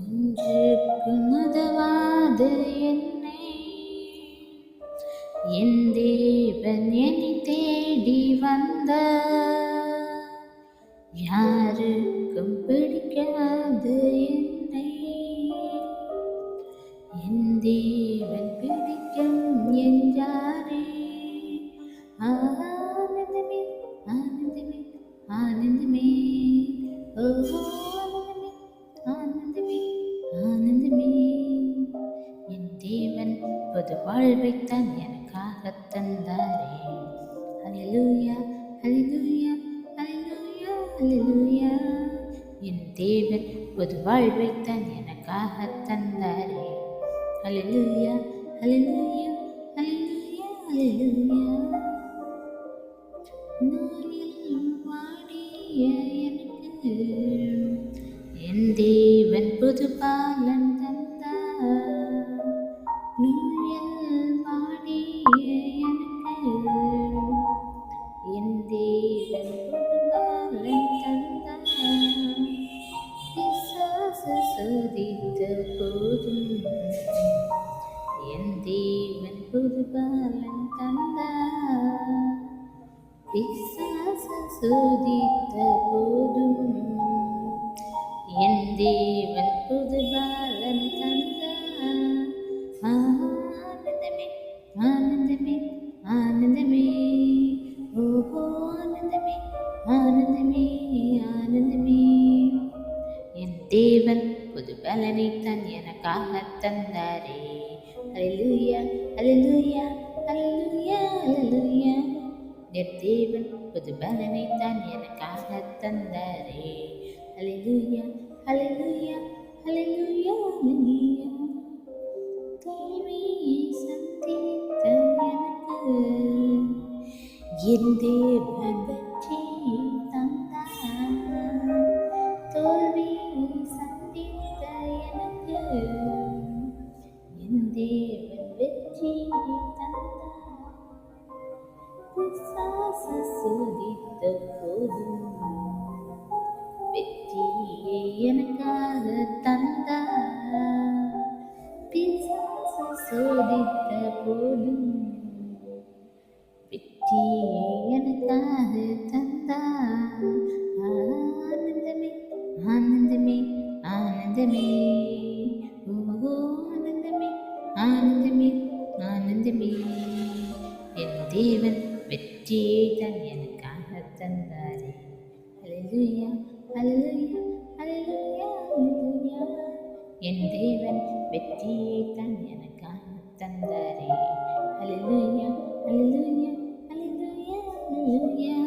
ஒன்றுக்கும் உதவாத என்னை என் தேவன் என்னை தேடி வந்த யாருக்கும் பிடிக்காத என்னை என் தேவன் பிடிக்கும் என்றாரே. ஆனந்தமே ஆனந்தமே ஆனந்தமே ஓ ஆனந்தமே ஆனந்தமே என் தேவன் புது வாழ்வைத்தான் எனக்காக தந்தாரே. ஹல்லேலூயா ஹல்லேலூயா ஹல்லேலூயா ஹல்லேலூயா என் தேவன் புது வாழ்வைத்தான் எனக்காக தந்தாரே. ஹல்லேலூயா ஹல்லேலூயா ஹல்லேலூயா ஹல்லேலூயா நோயில் வாடிய எனக்கு என் தேவன் புது பாலன் தந்தார். நோயில் வாடிய எனக்கு என் தேவன் புது பாலன் தந்தார். பிசாசு சோதித்த போதும் என் தேவன் புது பாலன் தந்தார். பிசாசு சோதித்த போதும் என் தேவன் புது பாலன் தந்தார். ஆனந்தமே ஆனந்தமே ஆனந்தமே ஓஹோ ஆனந்தமே ஆனந்தமே ஆனந்தமே என் தேவன் புது பலனைத்தான் எனக்காக தந்தாரே. ஹல்லேலூயா ஹல்லேலூயா ஹல்லேலூயா ஹல்லேலூயா என் தேவன் புது பலனைத்தான் எனக்காக தந்தாரே. ஹல்லேலூயா ஹல்லேலூயா ஹல்லேலூயா ஹல்லேலூயா தோல்வியை சந்தித்த எனக்கு என் தேவன் வெற்றியை தந்தார். தோல்வியை சந்தித்த எனக்கு என் தேவன் வெற்றியை தந்தார். பிசாசு சோதித்த போதும் வெற்றியை எனக்காக தந்தார். பிசாசு சோதித்த போதும் வெற்றியை எனக்காக தந்தார். ஆனந்தமே ஆனந்தமே ஆனந்தமே ஓ ஆனந்தமே ஆனந்தமே ஆனந்தமே என் தேவன் வெற்றியை தான் எனக்காக தந்தாரே. ஹல்லேலூயா ஹல்லேலூயா ஹல்லேலூயா ஹல்லேலூயா என் தேவன் வெற்றியை தான் எனக்காக தந்தாரே. ஹல்லேலூயா ஹல்லேலூயா ஹல்லேலூயா ஹல்லேலூயா